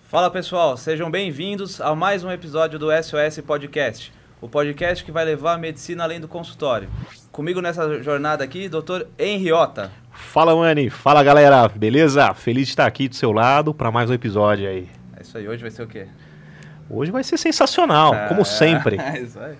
Fala pessoal, sejam bem-vindos a mais um episódio do SOS Podcast, o podcast que vai levar a medicina além do consultório. Comigo nessa jornada aqui, Dr. Henriota. Fala, Mani. Fala, galera. Beleza? Feliz de estar aqui do seu lado para mais um episódio aí. É isso aí, hoje vai ser o quê? Hoje vai ser sensacional, como sempre. É isso aí.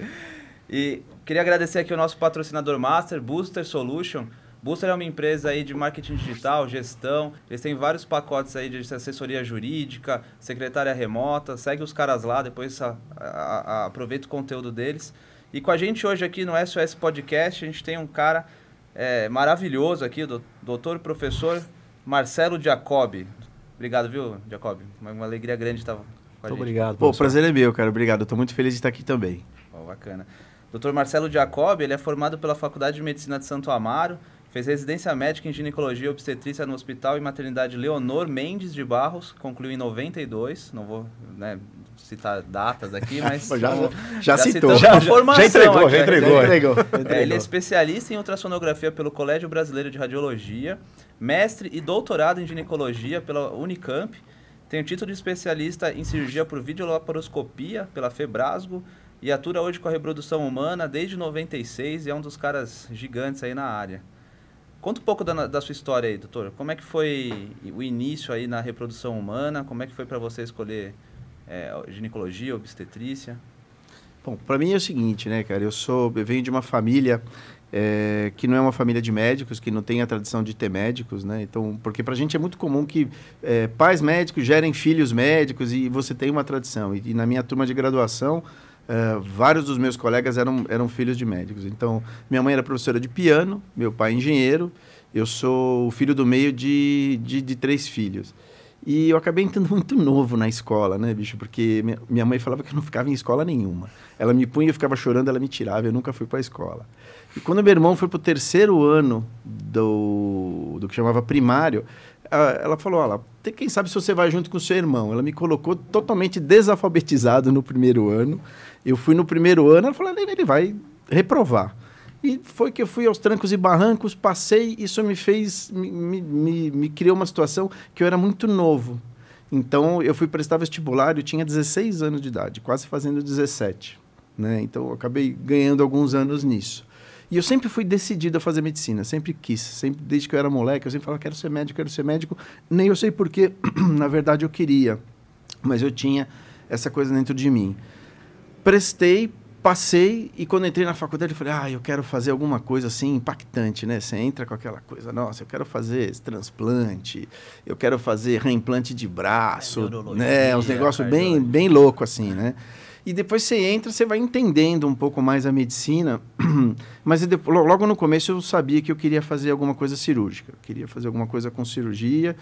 E queria agradecer aqui o nosso patrocinador master, Booster Solution. Booster é uma empresa aí de marketing digital, gestão, eles têm vários pacotes aí de assessoria jurídica, secretária remota, segue os caras lá, depois aproveita o conteúdo deles. E com a gente hoje aqui no SOS Podcast, a gente tem um cara maravilhoso aqui, o doutor professor Marcelo Giacobbi. Obrigado, viu, Giacobbi? Uma alegria grande estar com a gente. Obrigado. Pô, o prazer é meu, cara. Obrigado. Eu tô muito feliz de estar aqui também. Oh, bacana. Dr. Marcelo Giacobbi, ele é formado pela Faculdade de Medicina de Santo Amaro, fez residência médica em ginecologia e obstetrícia no Hospital e Maternidade Leonor Mendes de Barros, concluiu em 92, não vou citar datas aqui, mas já citou. Já entregou. Ele é especialista em ultrassonografia pelo Colégio Brasileiro de Radiologia, mestre e doutorado em ginecologia pela Unicamp, tem o título de especialista em cirurgia por videolaparoscopia pela Febrasgo e atua hoje com a reprodução humana desde 96 e é um dos caras gigantes aí na área. Conta um pouco da sua história aí, doutor. Como é que foi o início aí na reprodução humana? Como é que foi para você escolher ginecologia, obstetrícia? Bom, para mim é o seguinte, né, cara? Eu venho de uma família que não é uma família de médicos, que não tem a tradição de ter médicos, né? Então, porque pra gente é muito comum que pais médicos gerem filhos médicos e você tem uma tradição. E na minha turma de graduação, vários dos meus colegas eram filhos de médicos. Então, minha mãe era professora de piano, meu pai engenheiro, eu sou o filho do meio de 3 filhos. E eu acabei entrando muito novo na escola, né, bicho? Porque minha mãe falava que eu não ficava em escola nenhuma. Ela me punha, eu ficava chorando, ela me tirava, eu nunca fui para a escola. E quando meu irmão foi para o 3º ano do que chamava primário, ela falou, olha, quem sabe se você vai junto com o seu irmão. Ela me colocou totalmente desalfabetizado no 1º ano. Eu fui no 1º ano, ela falou, ele vai reprovar. E foi que eu fui aos trancos e barrancos, passei, isso me criou uma situação que eu era muito novo. Então, eu fui prestar vestibular, eu tinha 16 anos de idade, quase fazendo 17. Né? Então, eu acabei ganhando alguns anos nisso. E eu sempre fui decidido a fazer medicina, sempre quis, desde que eu era moleque, eu sempre falava, quero ser médico. Nem eu sei porquê, na verdade eu queria, mas eu tinha essa coisa dentro de mim. Prestei, passei, e quando entrei na faculdade, eu falei, eu quero fazer alguma coisa assim impactante, né? Você entra com aquela coisa, nossa, eu quero fazer esse transplante, eu quero fazer reimplante de braço, né? Uns negócios bem louco assim, né? E depois você entra, você vai entendendo um pouco mais a medicina, mas logo no começo eu sabia que eu queria fazer alguma coisa cirúrgica, eu queria fazer alguma coisa com cirurgia,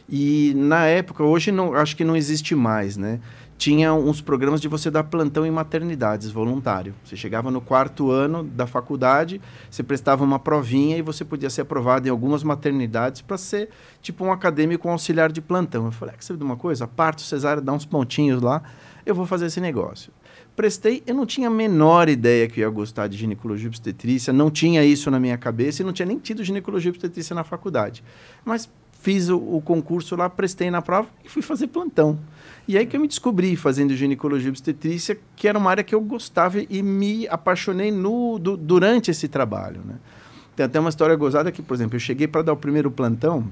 e na época, hoje acho que não existe mais, né? Tinha uns programas de você dar plantão em maternidades, voluntário. Você chegava no 4º ano da faculdade, você prestava uma provinha e você podia ser aprovado em algumas maternidades para ser tipo um acadêmico, um auxiliar de plantão. Eu falei, sabe de uma coisa? Parto cesárea, dá uns pontinhos lá, eu vou fazer esse negócio. Prestei, eu não tinha a menor ideia que eu ia gostar de ginecologia e obstetrícia, não tinha isso na minha cabeça e não tinha nem tido ginecologia e obstetrícia na faculdade. Mas fiz o concurso lá, prestei na prova e fui fazer plantão. E aí que eu me descobri fazendo ginecologia e obstetrícia, que era uma área que eu gostava e me apaixonei durante esse trabalho, né? Tem até uma história gozada que, por exemplo, eu cheguei para dar o primeiro plantão,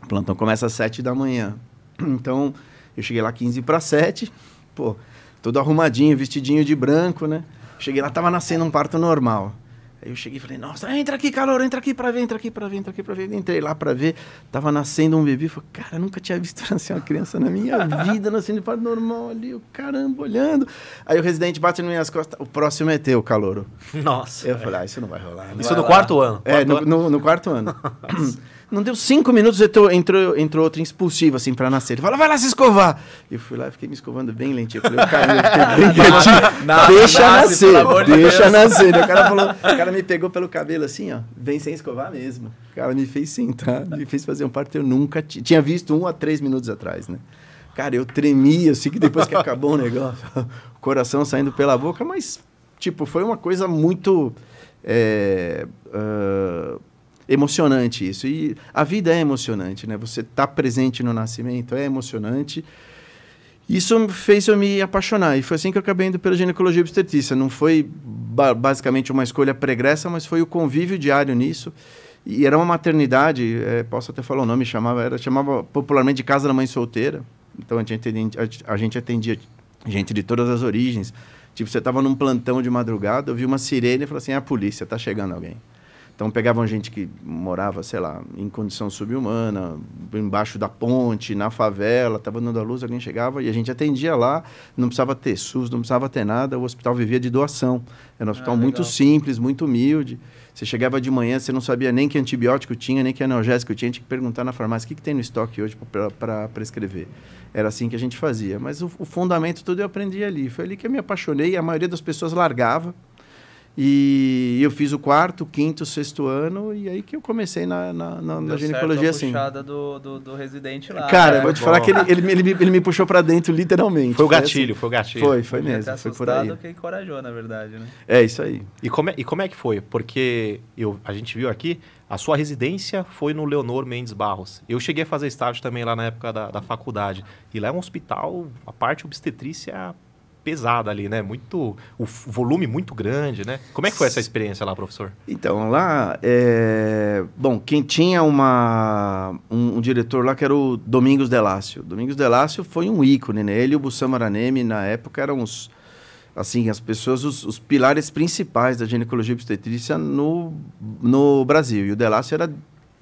o plantão começa às 7 da manhã. Então, eu cheguei lá 15 para 7, todo arrumadinho, vestidinho de branco, né? Cheguei lá, tava nascendo um parto normal. Aí eu cheguei e falei, nossa, entra aqui, calor, entra aqui pra ver. Entrei lá pra ver, tava nascendo um bebê. Falei, cara, nunca tinha visto nascer uma criança na minha vida, nascendo de parto normal ali, o caramba, olhando. Aí o residente bate nas minhas costas, o próximo é teu, calouro. Nossa. Eu falei, isso não vai rolar. Isso no 4º ano? No 4º ano. Não deu 5 minutos, entrou outro expulsivo, assim, pra nascer. Ele falou, vai lá se escovar. Eu fui lá, fiquei me escovando bem lentinho. Eu falei, cara, eu fiquei bem quietinho. Deixa nascer. O cara me pegou pelo cabelo assim, ó, vem sem escovar mesmo. O cara me fez sentar, me fez fazer um parto. Eu nunca tinha visto 1 a 3 minutos atrás, né? Cara, eu tremia, assim, que depois que acabou o negócio, o coração saindo pela boca, mas, tipo, foi uma coisa muito... emocionante isso. E a vida é emocionante, né? Você tá presente no nascimento é emocionante. Isso fez eu me apaixonar, e foi assim que eu acabei indo pela ginecologia e obstetrícia. Não foi basicamente uma escolha pregressa, mas foi o convívio diário nisso. E era uma maternidade, posso até falar o nome, chamava popularmente de Casa da Mãe Solteira. Então a gente atendia gente de todas as origens. Tipo, você estava num plantão de madrugada, eu vi uma sirene e falei assim, a polícia, está chegando alguém. Então, pegavam gente que morava, sei lá, em condição subhumana, embaixo da ponte, na favela, estava dando a luz, alguém chegava e a gente atendia lá, não precisava ter SUS, não precisava ter nada, o hospital vivia de doação. Era um hospital muito simples, muito humilde. Você chegava de manhã, você não sabia nem que antibiótico tinha, nem que analgésico tinha que perguntar na farmácia, o que tem no estoque hoje para prescrever. Era assim que a gente fazia. Mas o fundamento todo eu aprendi ali. Foi ali que eu me apaixonei, a maioria das pessoas largava. E eu fiz o 4º, 5º, 6º ano, e aí que eu comecei na ginecologia, assim. Puxada do residente lá. Cara, eu vou te falar que ele me puxou pra dentro, literalmente. Foi o gatilho, foi o gatilho. Foi mesmo, foi por aí. Que encorajou, na verdade, né? É, isso aí. E como é que foi? Porque a gente viu aqui, a sua residência foi no Leonor Mendes Barros. Eu cheguei a fazer estágio também lá na época da faculdade. E lá é um hospital, a parte obstetrícia pesada ali, né? O volume muito grande, né? Como é que foi essa experiência lá, professor? Então, lá, bom, quem tinha um diretor lá que era o Domingos Delácio. Domingos Delácio foi um ícone, né? Ele e o Bussam Maranemi, na época, eram assim, as pessoas, os pilares principais da ginecologia e obstetrícia no Brasil. E o Delácio era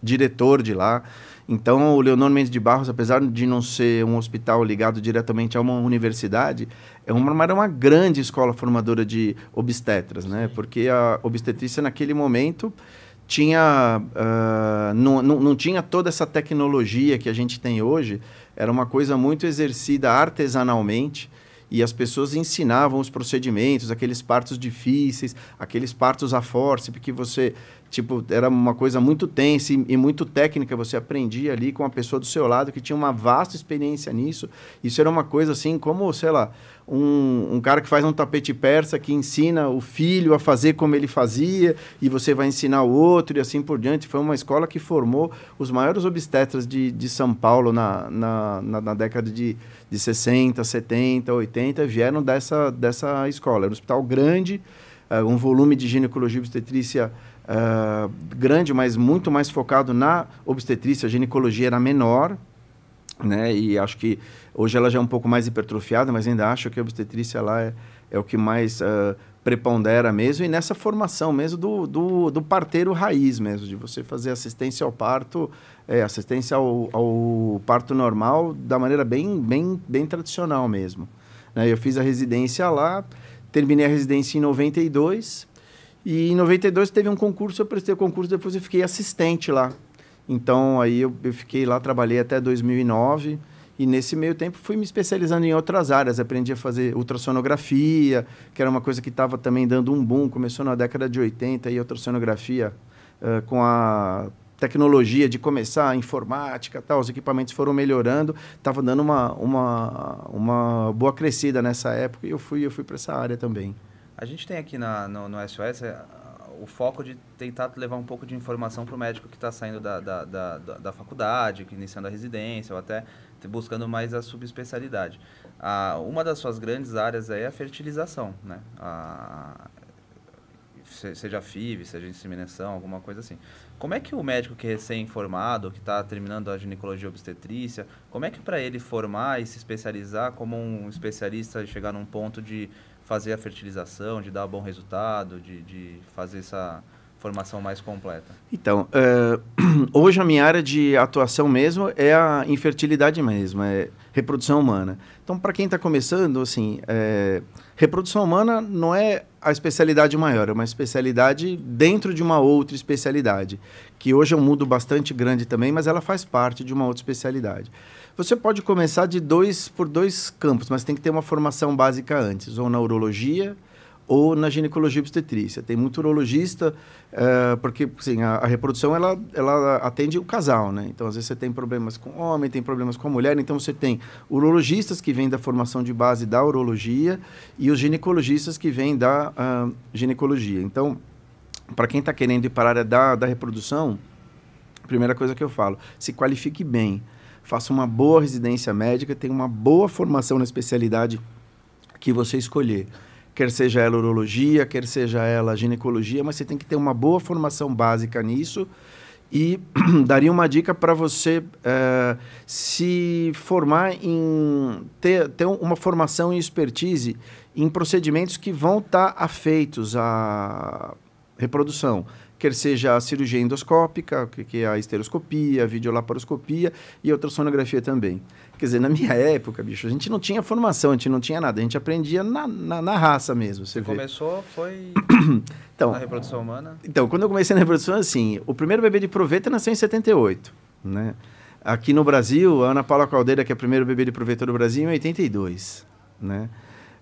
diretor de lá. Então, o Leonor Mendes de Barros, apesar de não ser um hospital ligado diretamente a uma universidade, era uma grande escola formadora de obstetras, né? Porque a obstetrícia, naquele momento, não tinha toda essa tecnologia que a gente tem hoje. Era uma coisa muito exercida artesanalmente, e as pessoas ensinavam os procedimentos, aqueles partos difíceis, aqueles partos a fórceps, que você, tipo, era uma coisa muito tensa e muito técnica, você aprendia ali com a pessoa do seu lado que tinha uma vasta experiência nisso. Isso era uma coisa assim, como, sei lá, um cara que faz um tapete persa, que ensina o filho a fazer como ele fazia, e você vai ensinar o outro, e assim por diante. Foi uma escola que formou os maiores obstetras de São Paulo na década de 60, 70, 80, vieram dessa escola. Era um hospital grande, um volume de ginecologia e obstetrícia grande, mas muito mais focado na obstetrícia. A ginecologia era menor, né? E acho que hoje ela já é um pouco mais hipertrofiada, mas ainda acho que a obstetrícia lá é o que mais prepondera mesmo, e nessa formação mesmo do parteiro raiz mesmo, de você fazer assistência ao parto, assistência ao parto normal da maneira bem tradicional mesmo, né? Eu fiz a residência lá, terminei a residência em 92, e em 92 teve um concurso, eu prestei o concurso, depois eu fiquei assistente lá. Então, aí eu fiquei lá, trabalhei até 2009, e nesse meio tempo fui me especializando em outras áreas. Aprendi a fazer ultrassonografia, que era uma coisa que estava também dando um boom. Começou na década de 80, e a ultrassonografia, com a tecnologia de começar a informática, tal, os equipamentos foram melhorando, estava dando uma boa crescida nessa época, e eu fui para essa área também. A gente tem aqui no SOS o foco de tentar levar um pouco de informação para o médico que está saindo da faculdade, que iniciando a residência, ou até buscando mais a subespecialidade. Uma das suas grandes áreas é a fertilização, né? Seja FIV, seja inseminação, alguma coisa assim. Como é que o médico que é recém-formado, que está terminando a ginecologia obstetrícia, como é que para ele formar e se especializar como um especialista e chegar num ponto de fazer a fertilização, de dar bom resultado, de fazer essa formação mais completa? Então, hoje a minha área de atuação mesmo é a infertilidade mesmo, é reprodução humana. Então, para quem está começando, assim, reprodução humana não é a especialidade maior, é uma especialidade dentro de uma outra especialidade, que hoje é um mundo bastante grande também, mas ela faz parte de uma outra especialidade. Você pode começar por dois campos, mas tem que ter uma formação básica antes, ou na urologia ou na ginecologia obstetrícia. Tem muito urologista, porque assim, a reprodução ela atende o casal, né? Então, às vezes você tem problemas com o homem, tem problemas com a mulher, então você tem urologistas que vêm da formação de base da urologia e os ginecologistas que vêm da ginecologia. Então, para quem está querendo ir para a área da reprodução, a primeira coisa que eu falo, se qualifique bem. faça uma boa residência médica, tenha uma boa formação na especialidade que você escolher. Quer seja ela urologia, quer seja ela ginecologia, mas você tem que ter uma boa formação básica nisso. E daria uma dica para você se formar em... ter uma formação em expertise em procedimentos que vão estar afeitos à reprodução. Quer seja a cirurgia endoscópica, que é a esteroscopia, a videolaparoscopia e a ultrassonografia também. Quer dizer, na minha época, bicho, a gente não tinha formação, a gente não tinha nada. A gente aprendia na raça mesmo. Você começou, foi então, na reprodução humana? Então, quando eu comecei na reprodução, assim, o primeiro bebê de proveta nasceu em 78, né? Aqui no Brasil, a Ana Paula Caldeira, que é o primeiro bebê de proveta do Brasil, em 82, né?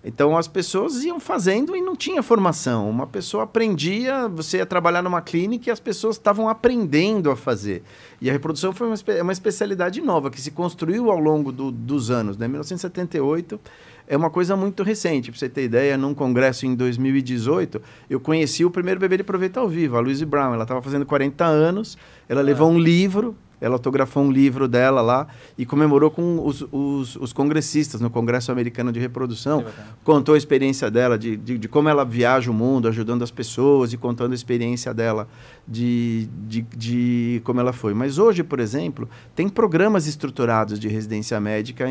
Então, as pessoas iam fazendo e não tinha formação. Uma pessoa aprendia, você ia trabalhar numa clínica e as pessoas estavam aprendendo a fazer. E a reprodução foi uma especialidade nova, que se construiu ao longo dos anos, né? 1978 é uma coisa muito recente. Para você ter ideia, num congresso em 2018, eu conheci o primeiro bebê de proveta ao vivo, a Louise Brown. Ela estava fazendo 40 anos, ela levou um livro... Ela autografou um livro dela lá e comemorou com os congressistas no Congresso Americano de Reprodução. Contou a experiência dela, de como ela viaja o mundo, ajudando as pessoas e contando a experiência dela de como ela foi. Mas hoje, por exemplo, tem programas estruturados de residência médica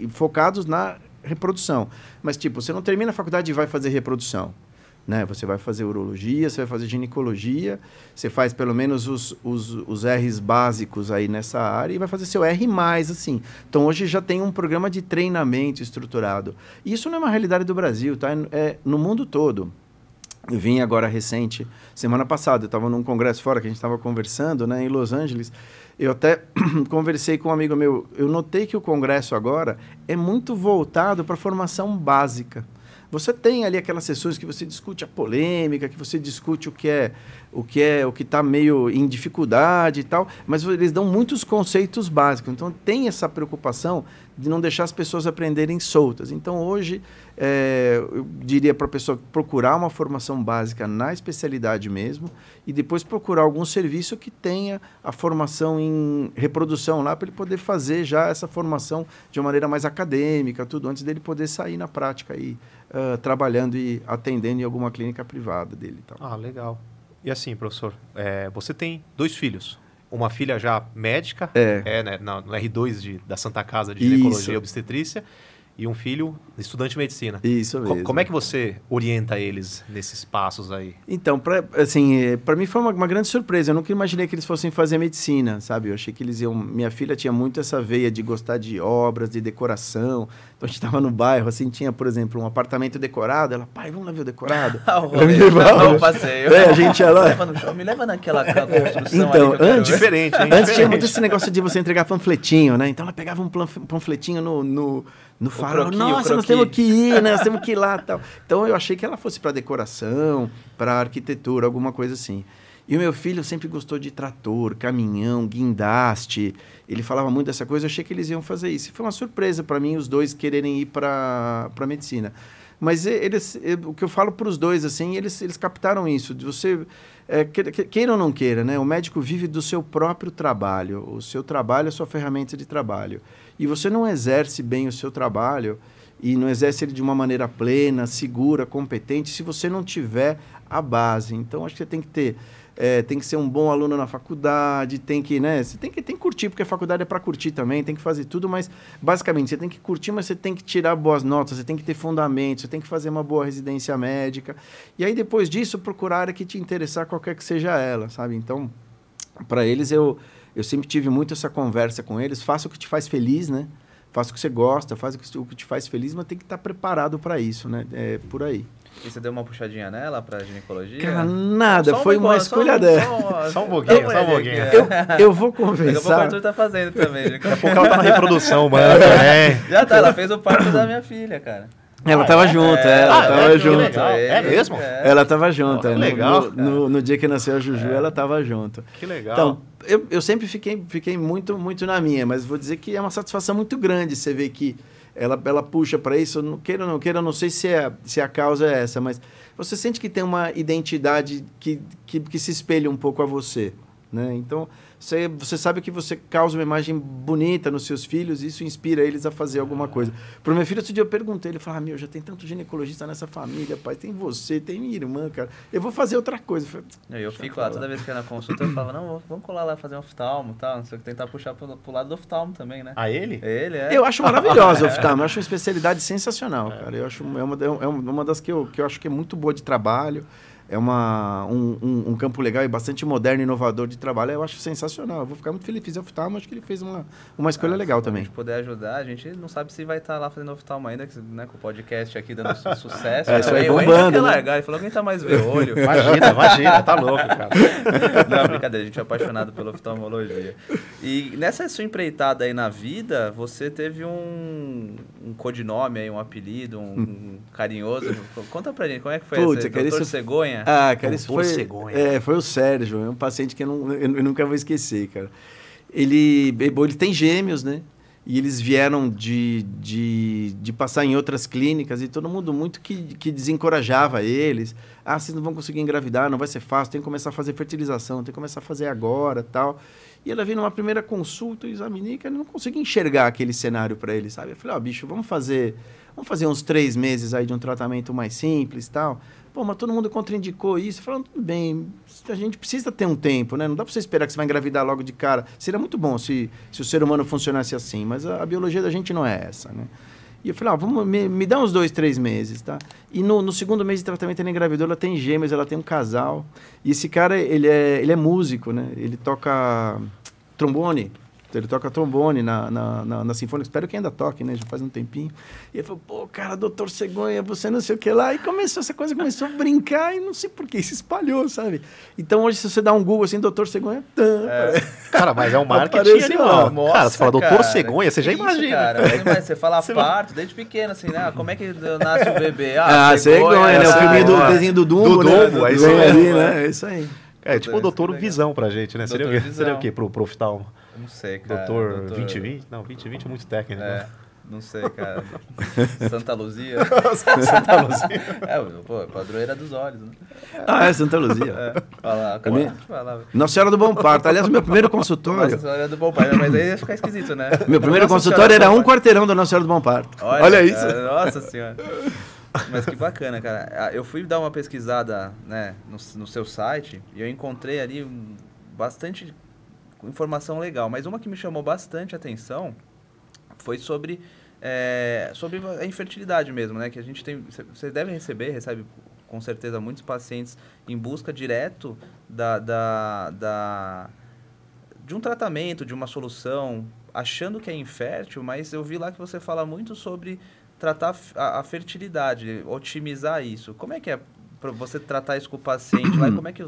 focados na reprodução. Mas, tipo, você não termina a faculdade e vai fazer reprodução. Né? Você vai fazer urologia, você vai fazer ginecologia, você faz pelo menos os R's básicos aí nessa área e vai fazer seu R+, assim. Então, hoje já tem um programa de treinamento estruturado. E isso não é uma realidade do Brasil, tá? É no mundo todo. Eu vim agora recente, semana passada, eu estava num congresso fora que a gente estava conversando, né, em Los Angeles. Eu até conversei com um amigo meu. Eu notei que o congresso agora é muito voltado para a formação básica. Você tem ali aquelas sessões que você discute a polêmica, que você discute o que está meio em dificuldade e tal, mas eles dão muitos conceitos básicos. Então, tem essa preocupação de não deixar as pessoas aprenderem soltas. Então, hoje, eu diria para a pessoa procurar uma formação básica na especialidade mesmo e depois procurar algum serviço que tenha a formação em reprodução lá para ele poder fazer já essa formação de uma maneira mais acadêmica, tudo, antes dele poder sair na prática aí, trabalhando e atendendo em alguma clínica privada dele. Então. Ah, legal. E assim, professor, você tem 2 filhos. Uma filha já médica, né, no R2 da Santa Casa de Ginecologia e Obstetrícia, e um filho estudante de medicina. Isso mesmo. Como é que você orienta eles nesses passos aí? Então, para mim foi uma grande surpresa. Eu nunca imaginei que eles fossem fazer medicina, sabe? Eu achei que eles iam... Minha filha tinha muito essa veia de gostar de obras, de decoração. Então, a gente estava no bairro, assim, tinha, por exemplo, um apartamento decorado. Ela, pai, vamos lá ver o decorado. Eu passeio. A gente ia lá. Me leva naquela construção. Então, antes, diferente, hein? Antes tinha muito esse negócio de você entregar panfletinho, né? Então, ela pegava um panfletinho no farol. Nossa, nós temos que ir, né? Nós temos que ir lá, tal. Então, eu achei que ela fosse para decoração, para arquitetura, alguma coisa assim. E o meu filho sempre gostou de trator, caminhão, guindaste. Ele falava muito dessa coisa, eu achei que eles iam fazer isso. E foi uma surpresa para mim os dois quererem ir para medicina. Mas o que eu falo para os dois, assim, eles captaram isso. De você, queira ou não queira, né? O médico vive do seu próprio trabalho. O seu trabalho é a sua ferramenta de trabalho. E você não exerce bem o seu trabalho e não exerce ele de uma maneira plena, segura, competente, se você não tiver a base. Então, acho que você tem que ter... tem que ser um bom aluno na faculdade, você tem que curtir, porque a faculdade é para curtir também, tem que fazer tudo, mas basicamente você tem que curtir, mas você tem que tirar boas notas, você tem que ter fundamentos, você tem que fazer uma boa residência médica. E aí, depois disso, procurar a área que te interessar, qualquer que seja ela, sabe? Então, para eles, eu sempre tive muito essa conversa com eles. Faça o que te faz feliz, né? Faça o que você gosta, faz o que te faz feliz, mas tem que estar preparado para isso, né? É por aí. E você deu uma puxadinha nela para ginecologia? Cara, nada, foi uma escolha dela. Só um pouquinho. Eu vou conversar. Daqui a pouco o Arthur tá fazendo também. Daqui a pouco ela tá na reprodução, mano. Já tá, ela fez o parto da minha filha, cara. Ela tava junto, ela tava junto. É mesmo? Ela tava junto. Que legal. No dia que nasceu a Juju, ela tava junto. Que legal. Então, eu sempre fiquei muito, muito na minha, mas vou dizer que é uma satisfação muito grande você ver que ela puxa para isso. Não queira, não sei se a causa é essa, mas você sente que tem uma identidade que se espelha um pouco a você. né? Então, você sabe que você causa uma imagem bonita nos seus filhos e isso inspira eles a fazer alguma coisa. Para o meu filho, outro dia eu perguntei, ele falou, já tem tanto ginecologista nessa família, pai, tem você, tem minha irmã, cara, eu vou fazer outra coisa. Eu fico lá, toda vez que eu ia na consulta, eu falava, não, vamos colar lá fazer um oftalmo e tal, não sei o que, tentar puxar pro lado do oftalmo também, né? A ele? Ele, é. Eu acho maravilhosa o oftalmo, eu acho uma especialidade sensacional, cara. Eu acho, é uma das que eu acho que é muito boa de trabalho. É um campo legal e bastante moderno e inovador de trabalho. Eu acho sensacional. Eu vou ficar muito feliz. Fiz oftalmo, acho que ele fez uma escolha legal também. Se a gente puder ajudar, a gente não sabe se vai estar lá fazendo oftalmo ainda, né, com o podcast aqui dando sucesso. Isso aí bombando, bombando, né? largar. Ele falou, alguém tá mais ver olho. Imagina, tá louco, cara. Não, brincadeira, a gente é apaixonado pela oftalmologia. E nessa sua empreitada aí na vida, você teve um codinome aí, um apelido, um carinhoso. Conta pra gente, como é que foi esse? Doutor Cegonha? Ah, cara, isso Cegonha. Foi o Sérgio, é um paciente que eu nunca vou esquecer, cara. Ele tem gêmeos, né? E eles vieram de passar em outras clínicas e todo mundo muito que desencorajava eles. Ah, vocês não vão conseguir engravidar, não vai ser fácil, tem que começar a fazer fertilização, tem que começar a fazer agora, tal. E ela veio numa primeira consulta, eu examinei, cara, eu não consegui enxergar aquele cenário para ele, sabe? Eu falei, bicho, vamos fazer uns 3 meses aí de um tratamento mais simples, tal. Pô, mas todo mundo contraindicou isso. Falando, tudo bem, a gente precisa ter um tempo, né? Não dá para você esperar que você vai engravidar logo de cara. Seria muito bom se o ser humano funcionasse assim, mas a biologia da gente não é essa, né? E eu falei, me dá uns 2, 3 meses, tá? E no segundo mês de tratamento ela engravidou, ela tem gêmeos, ela tem um casal. E esse cara, ele é músico, né? Ele toca trombone. Ele toca trombone na Sinfônica. Espero que ainda toque, né? Já faz um tempinho. E ele falou, pô, cara, doutor Cegonha, você não sei o que lá. E essa coisa começou a brincar e não sei por que, se espalhou, sabe? Então, hoje, se você dá um Google assim, doutor Cegonha... Cara, mas é um marketing animal. Nossa, cara, você fala doutor cara, Cegonha, você já imagina. Cara, você fala parto desde pequeno, assim, né? Como é que nasce o bebê? Cegonha, né? O filminho do desenho do Dumbo, né? Dumbo, é isso aí, né? É isso aí. É tipo o doutor Visão pra gente, né? Seria o quê pro oftalmo? Não sei, cara. Doutor 2020? Não, 2020 é muito técnico. É, não sei, cara. Santa Luzia. Santa Luzia. Pô, padroeira dos olhos, né? Ah, é Santa Luzia. Fala, Nossa Senhora do Bom Parto. Aliás, o meu primeiro consultório... Nossa Senhora do Bom Parto, mas aí ia ficar esquisito, né? Meu primeiro consultório era um quarteirão da Nossa Senhora do Bom Parto. Olha isso. Nossa Senhora. Mas que bacana, cara. Eu fui dar uma pesquisada, né, no seu site e eu encontrei ali bastante informação legal. Mas uma que me chamou bastante atenção foi sobre a infertilidade mesmo, né? Que a gente tem... Você recebe com certeza muitos pacientes em busca direto de um tratamento, de uma solução, achando que é infértil, mas eu vi lá que você fala muito sobre tratar a fertilidade, otimizar isso. Como é que é para você tratar isso com o paciente lá? Como é que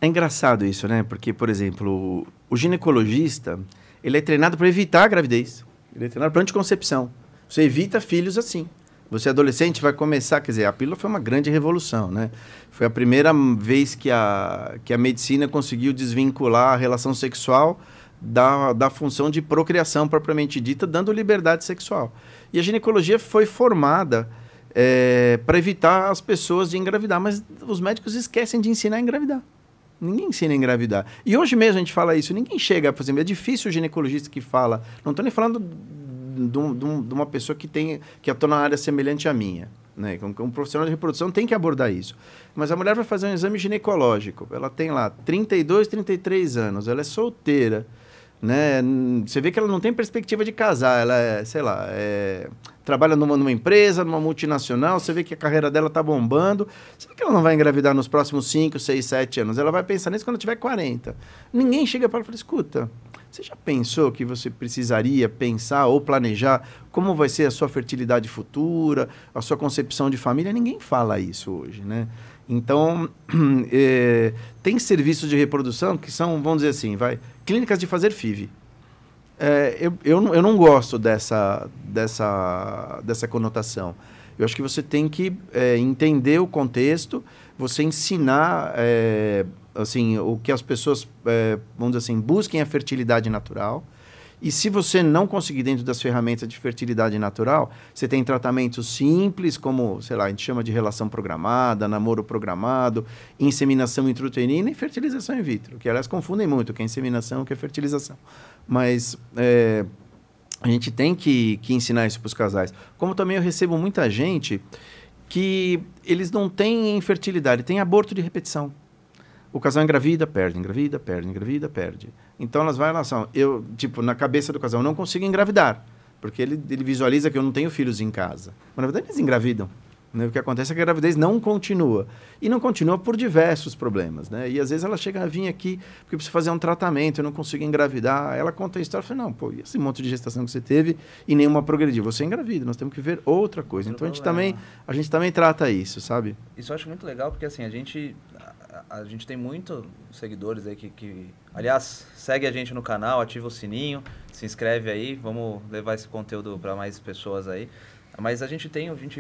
É engraçado isso, né? Porque, por exemplo, o ginecologista, ele é treinado para evitar a gravidez. Ele é treinado para anticoncepção. Você evita filhos assim. Você adolescente vai começar... Quer dizer, a pílula foi uma grande revolução, né? Foi a primeira vez que a medicina conseguiu desvincular a relação sexual da função de procriação propriamente dita, dando liberdade sexual. E a ginecologia foi formada para evitar as pessoas de engravidar, mas os médicos esquecem de ensinar a engravidar. Ninguém ensina a engravidar. E hoje mesmo a gente fala isso, ninguém chega, por exemplo, é difícil o ginecologista que fala, não estou nem falando de uma pessoa que atua na área semelhante à minha, né? Um profissional de reprodução tem que abordar isso. Mas a mulher vai fazer um exame ginecológico, ela tem lá 32, 33 anos, ela é solteira, né? Você vê que ela não tem perspectiva de casar, ela trabalha numa empresa, numa multinacional, você vê que a carreira dela está bombando, será que ela não vai engravidar nos próximos 5, 6, 7 anos? Ela vai pensar nisso quando tiver 40. Ninguém chega para ela e fala, escuta, você já pensou que você precisaria pensar ou planejar como vai ser a sua fertilidade futura, a sua concepção de família? Ninguém fala isso hoje, né? Então, tem serviços de reprodução que são, vamos dizer assim, clínicas de fazer FIV. Eu não gosto dessa conotação. Eu acho que você tem que entender o contexto, você ensinar assim, o que as pessoas, vamos dizer assim, busquem a fertilidade natural E se você não conseguir dentro das ferramentas de fertilidade natural, você tem tratamentos simples, como, sei lá, a gente chama de relação programada, namoro programado, inseminação intrauterina e fertilização in vitro, que elas confundem muito o que é inseminação e o que é fertilização. Mas a gente tem que ensinar isso para os casais. Como também eu recebo muita gente que eles não têm infertilidade, tem aborto de repetição. O casal engravida, perde, engravida, perde, engravida, perde. Então, elas vão lá, tipo, na cabeça do casal, eu não consigo engravidar, porque ele visualiza que eu não tenho filhos em casa. Mas, na verdade, eles engravidam. Né? O que acontece é que a gravidez não continua. E não continua por diversos problemas. Né? E, às vezes, ela chega a vir aqui porque precisa fazer um tratamento, eu não consigo engravidar. Ela conta a história e fala, não, pô, e esse monte de gestação que você teve e nenhuma progrediu? Você é engravida, nós temos que ver outra coisa. Então, a gente também trata isso, sabe? Isso eu acho muito legal, porque, assim, a gente tem muitos seguidores aí que... Aliás, segue a gente no canal, ativa o sininho, se inscreve aí, vamos levar esse conteúdo para mais pessoas aí. Mas a gente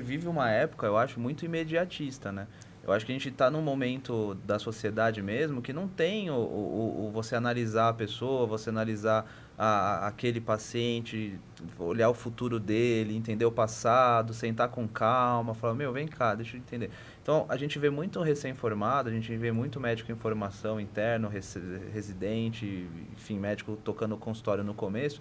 vive uma época, eu acho, muito imediatista, né? Eu acho que a gente está num momento da sociedade mesmo que não tem você analisar a pessoa, você analisar aquele paciente, olhar o futuro dele, entender o passado, sentar com calma, falar, meu, vem cá, deixa eu entender. Então, a gente vê muito recém-formado, a gente vê muito médico em formação interno, residente, enfim, médico tocando o consultório no começo,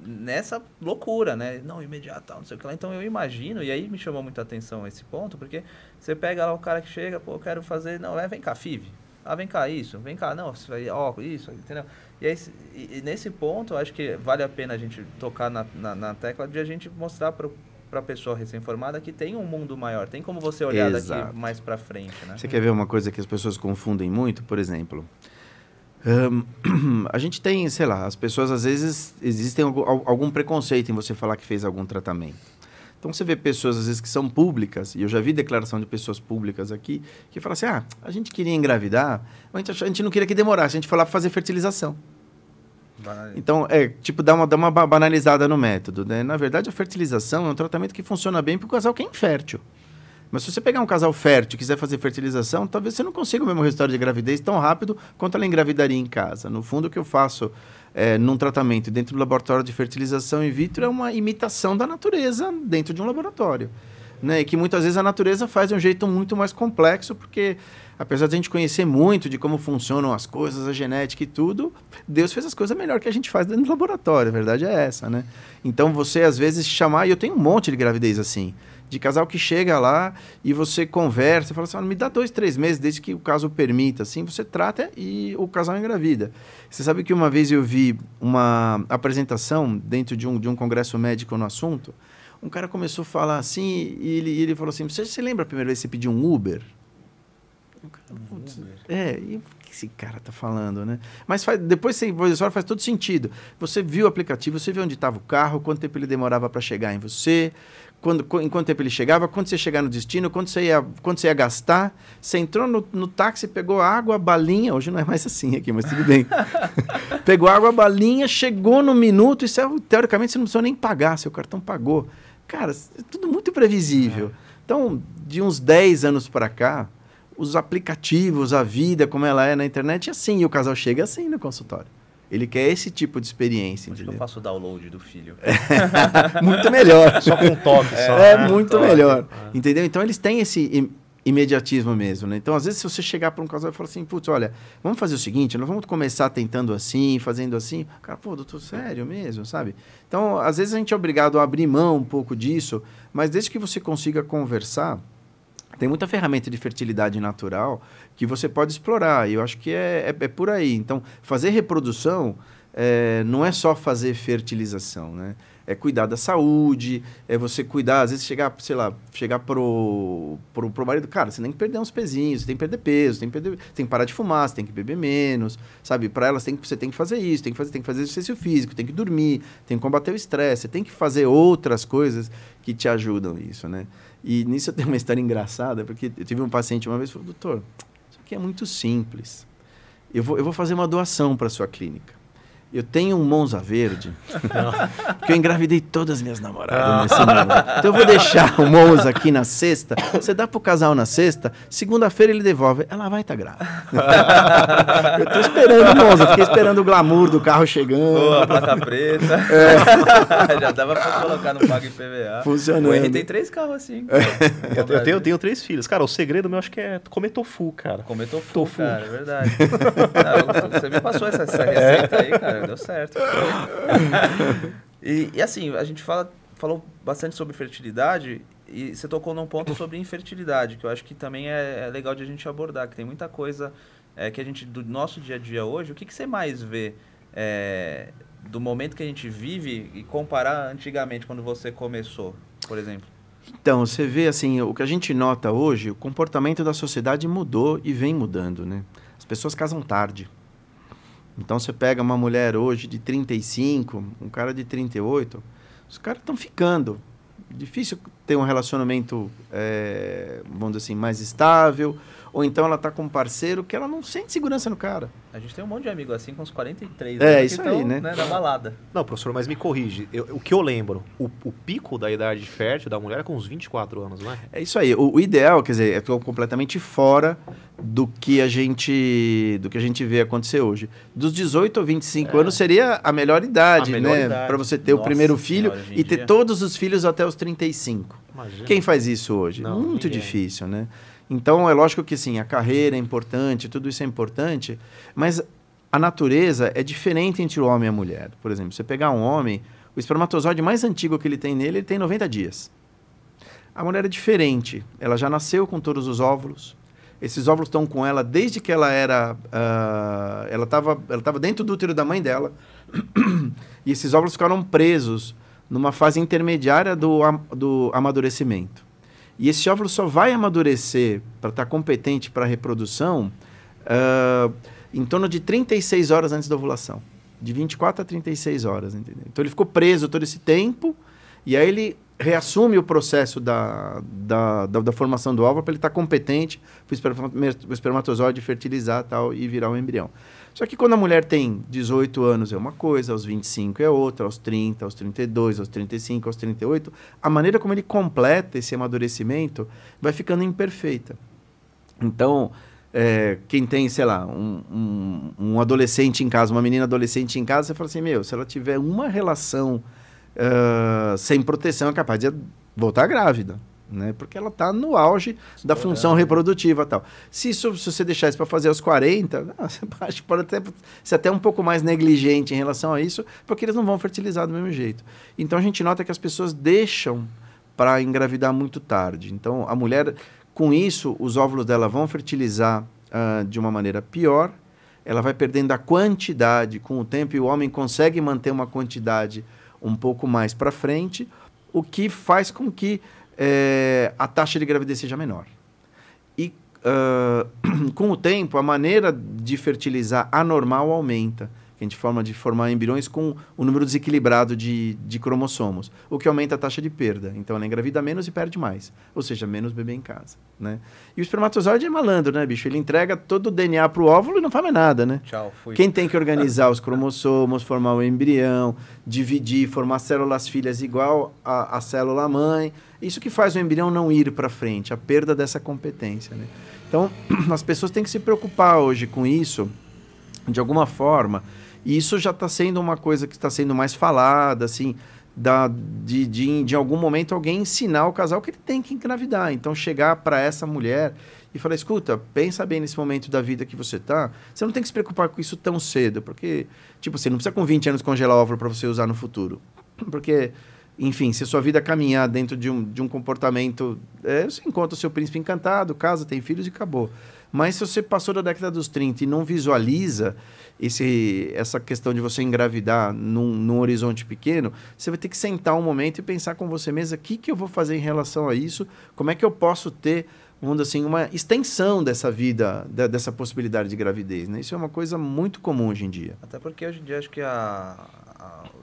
nessa loucura, né? Não, imediato, não sei o que lá. Então, eu imagino, e aí me chamou muita atenção esse ponto, porque você pega lá o cara que chega, pô, eu quero fazer, não, vem cá, FIV. Ah, vem cá, isso, vem cá, não, isso, entendeu? E, aí, e nesse ponto, eu acho que vale a pena a gente tocar na tecla de a gente mostrar para a pessoa recém-formada que tem um mundo maior, tem como você olhar daqui mais para frente, né? Você quer ver uma coisa que as pessoas confundem muito? Por exemplo, a gente tem, sei lá, as pessoas às vezes existem algum preconceito em você falar que fez algum tratamento. Então, você vê pessoas, às vezes, que são públicas, e eu já vi declaração de pessoas públicas aqui, que falam assim, a gente queria engravidar, mas a gente não queria que demorasse, a gente foi lá para fazer fertilização. Então, tipo, dá uma banalizada no método, né? Na verdade, a fertilização é um tratamento que funciona bem para o casal que é infértil. Mas se você pegar um casal fértil e quiser fazer fertilização, talvez você não consiga o mesmo resultado de gravidez tão rápido quanto ela engravidaria em casa. No fundo, o que eu faço num tratamento dentro do laboratório de fertilização in vitro é uma imitação da natureza dentro de um laboratório. Né? E que muitas vezes a natureza faz de um jeito muito mais complexo, porque apesar de a gente conhecer muito de como funcionam as coisas, a genética e tudo, Deus fez as coisas melhor que a gente faz dentro do laboratório, a verdade é essa, né? Então você às vezes chamar, e eu tenho um monte de gravidez assim, de casal que chega lá e você conversa, fala assim, me dá 2, 3 meses, desde que o caso permita, assim, você trata e o casal engravida. Você sabe que uma vez eu vi uma apresentação dentro de um congresso médico no assunto, um cara começou a falar assim, e ele falou assim, você se lembra a primeira vez que você pediu um Uber? O cara, putz, e o que esse cara tá falando, né? Mas depois faz todo sentido. Você viu o aplicativo, você viu onde estava o carro, quanto tempo ele demorava para chegar em você, em quanto tempo ele chegava, quando você chegar no destino, quanto você ia gastar. Você entrou no táxi, pegou água, balinha, hoje não é mais assim aqui, mas tudo bem. Pegou água, balinha, chegou no minuto, e teoricamente você não precisou nem pagar, seu cartão pagou. Cara, é tudo muito previsível. Então, de uns 10 anos para cá, os aplicativos, a vida, como ela é na internet, é assim, e o casal chega assim no consultório. Ele quer esse tipo de experiência. Onde que eu faço o download do filho? Muito melhor. Só com toque. Muito toque. Melhor. Entendeu? Então, eles têm esse imediatismo mesmo, né? Então, às vezes, se você chegar para um casal e falar assim, putz, olha, vamos fazer o seguinte, nós vamos começar tentando assim, fazendo assim. O cara, pô, doutor, sério mesmo, sabe? Então, às vezes, a gente é obrigado a abrir mão um pouco disso, mas desde que você consiga conversar, tem muita ferramenta de fertilidade natural que você pode explorar, e eu acho que é por aí. Então, fazer reprodução não é só fazer fertilização, né? É cuidar da saúde, é você cuidar, às vezes chegar pro marido, cara, você tem que perder uns pezinhos, você tem que perder peso, tem que parar de fumar, você tem que beber menos, sabe? Para elas você tem que fazer isso, tem que fazer exercício físico, tem que dormir, tem que combater o estresse, você tem que fazer outras coisas que te ajudam nisso, né? E nisso eu tenho uma história engraçada, porque eu tive um paciente uma vez que falou, doutor, isso aqui é muito simples, eu vou fazer uma doação para a sua clínica. Eu tenho um Monza verde, que eu engravidei todas as minhas namoradas nesse momento. Então eu vou deixar o Monza aqui na sexta, você dá pro casal na sexta, segunda-feira ele devolve, ela vai estar grávida. Eu tô esperando o Monza, fiquei esperando o glamour do carro chegando. Pô, a placa preta. Já dava pra colocar no Pago IPVA. Funcionando. O Henry tem 3 carros assim. Eu tenho 3 filhos. Cara, o segredo meu acho que é comer tofu, cara. Comer tofu, cara, é verdade. Não, você me passou essa receita aí, cara, deu certo. E assim, a gente falou bastante sobre fertilidade e você tocou num ponto sobre infertilidade, que eu acho que também é legal de a gente abordar, que tem muita coisa que a gente, do nosso dia a dia hoje, o que você mais vê do momento que a gente vive e comparar antigamente, quando você começou, por exemplo? Então, você vê assim, o que a gente nota hoje, o comportamento da sociedade mudou e vem mudando, né? As pessoas casam tarde. Então, você pega uma mulher hoje de 35, um cara de 38, os caras estão ficando. Difícil ter um relacionamento, vamos dizer assim, mais estável, ou então ela está com um parceiro que ela não sente segurança no cara. A gente tem um monte de amigo assim, com uns 43 isso que aí, estão, né? Na balada. Não, professor, mas me corrige. O que eu lembro, o pico da idade fértil da mulher é com uns 24 anos, não é? É isso aí. O ideal, quer dizer, é completamente fora do que a gente vê acontecer hoje. Dos 18 a 25 anos seria a melhor idade, né? Para você ter o primeiro filho e ter todos os filhos até os 35. Imagina. Quem faz isso hoje? Não, Muito ninguém. Difícil, né? Então, é lógico que sim, a carreira é importante, tudo isso é importante, mas a natureza é diferente entre o homem e a mulher. Por exemplo, você pegar um homem, o espermatozoide mais antigo que ele tem nele, ele tem 90 dias. A mulher é diferente, ela já nasceu com todos os óvulos, esses óvulos estão com ela desde que ela era... ela estava dentro do útero da mãe dela, e esses óvulos ficaram presos numa fase intermediária do amadurecimento. E esse óvulo só vai amadurecer para estar competente para a reprodução em torno de 36 horas antes da ovulação. De 24 a 36 horas, entendeu? Então ele ficou preso todo esse tempo e aí ele reassume o processo da formação do óvulo para ele estar competente para o espermatozoide fertilizar tal, e virar um embrião. Só que quando a mulher tem 18 anos é uma coisa, aos 25 é outra, aos 30, aos 32, aos 35, aos 38, a maneira como ele completa esse amadurecimento vai ficando imperfeita. Então, quem tem, sei lá, um adolescente em casa, uma menina adolescente em casa, você fala assim, se ela tiver uma relação sem proteção, é capaz de voltar grávida. Né? Porque ela está no auge da função reprodutiva e tal. Se você deixar isso para fazer aos 40, acho que pode ser até um pouco mais negligente em relação a isso, porque eles não vão fertilizar do mesmo jeito. Então, a gente nota que as pessoas deixam para engravidar muito tarde. Então, a mulher, com isso, os óvulos dela vão fertilizar de uma maneira pior, ela vai perdendo a quantidade com o tempo e o homem consegue manter uma quantidade um pouco mais para frente, o que faz com que a taxa de gravidez seja menor. E com o tempo, a maneira de fertilizar anormal aumenta. A gente forma de formar embriões com o número desequilibrado de cromossomos, o que aumenta a taxa de perda. Então, ela engravida menos e perde mais. Ou seja, menos bebê em casa. Né? E o espermatozoide é malandro, né, bicho? Ele entrega todo o DNA para o óvulo e não faz mais nada, né? Tchau, fui. Quem tem que organizar os cromossomos, formar o embrião, dividir, formar células filhas igual a célula mãe. Isso que faz o embrião não ir para frente, a perda dessa competência. Né? Então, as pessoas têm que se preocupar hoje com isso, de alguma forma. E isso já está sendo uma coisa que está sendo mais falada, assim, de algum momento alguém ensinar o casal que ele tem que engravidar. Então, chegar para essa mulher e falar, escuta, pensa bem nesse momento da vida que você está, você não tem que se preocupar com isso tão cedo, porque, tipo, você não precisa com 20 anos congelar óvulo para você usar no futuro. Porque, enfim, se a sua vida caminhar dentro de um comportamento, você encontra o seu príncipe encantado, casa, tem filhos e acabou. Mas se você passou da década dos 30 e não visualiza essa questão de você engravidar num horizonte pequeno, você vai ter que sentar um momento e pensar com você mesmo, o que eu vou fazer em relação a isso, como é que eu posso ter vamos dizer assim, uma extensão dessa vida, dessa possibilidade de gravidez, né? Isso é uma coisa muito comum hoje em dia. Até porque hoje em dia acho que a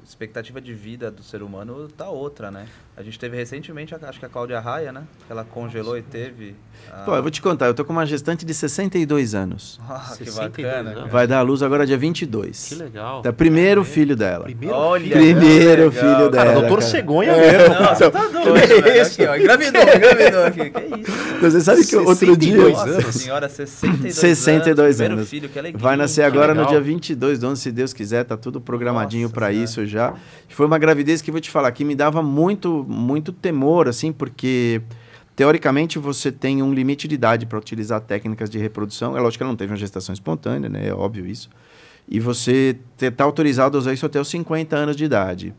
expectativa de vida do ser humano tá outra, né? A gente teve recentemente, acho que a Cláudia Raia, né? Que ela congelou e teve... Pô, eu vou te contar, eu tô com uma gestante de 62 anos. Ah, que 62 bacana. anos. Vai dar à luz agora dia 22. Que legal. É o primeiro filho dela. Olha, Primeiro legal. filho dela. Cara, doutor cara. Cegonha mesmo. Não, você tá doido, velho. Aqui, ó, engravidou aqui. Que isso? Você sabe que outro dia... 62 Nossa anos. senhora, 62 62 primeiro anos. filho, que alegria. Vai nascer Que agora no legal. dia 22 do ano, se Deus quiser, tá tudo programadinho Nossa para Senhora. isso já. Foi uma gravidez que, vou te falar, que me dava muito temor, assim, porque teoricamente você tem um limite de idade para utilizar técnicas de reprodução. É lógico que ela não teve uma gestação espontânea, né? É óbvio isso. E você está autorizado a usar isso até os 50 anos de idade.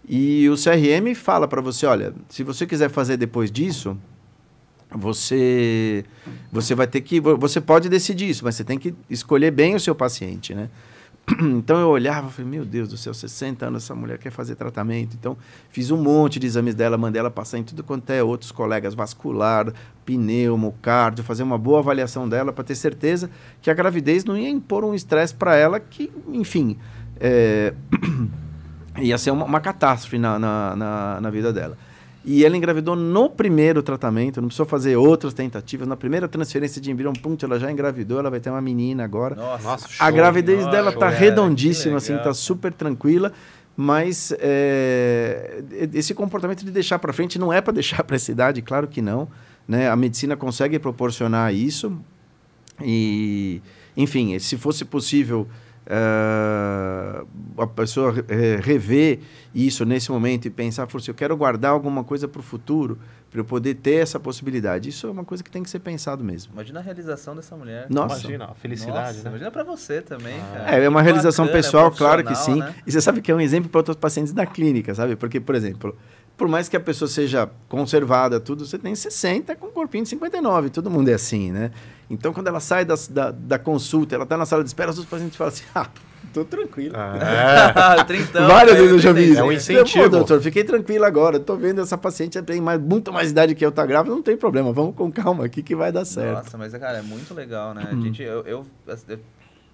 E o CRM fala para você, olha, se você quiser fazer depois disso, você vai ter que... Você pode decidir isso, mas você tem que escolher bem o seu paciente, né? Então eu olhava e falei, meu Deus do céu, 60 anos, essa mulher quer fazer tratamento. Então fiz um monte de exames dela, mandei ela passar em tudo quanto é outros colegas, vascular, pneumo, cardio, fazer uma boa avaliação dela para ter certeza que a gravidez não ia impor um estresse para ela que, enfim, ia ser uma catástrofe na vida dela. E ela engravidou no primeiro tratamento, não precisou fazer outras tentativas. Na primeira transferência de embrião, ela já engravidou, ela vai ter uma menina agora. Nossa, A gravidez Nossa, dela tá show, redondíssima, que assim, legal. tá super tranquila, mas esse comportamento de deixar para frente não é para deixar para essa idade, claro que não, né? A medicina consegue proporcionar isso e, enfim, se fosse possível a pessoa rever isso nesse momento e pensar, eu quero guardar alguma coisa para o futuro, para eu poder ter essa possibilidade. Isso é uma coisa que tem que ser pensado mesmo. Imagina a realização dessa mulher. Nossa. Imagina, a felicidade, Nossa, né? imagina pra você também, cara. É uma Que realização bacana, pessoal, claro que sim. profissional, né? E você sabe que é um exemplo para outros pacientes da clínica, sabe? Porque, por exemplo, por mais que a pessoa seja conservada, tudo, você tem 60 com um corpinho de 59, todo mundo é assim, né? Então, quando ela sai da consulta, ela está na sala de espera, os pacientes falam assim, tô tranquilo. Trintão, Várias vezes eu já vi 36. isso. É um incentivo. Pô, doutor, fiquei tranquilo agora, tô vendo essa paciente tem muito mais idade que eu, tá grávida, não tem problema, vamos com calma aqui que vai dar certo. Nossa, mas, cara, é muito legal, né? A gente, eu,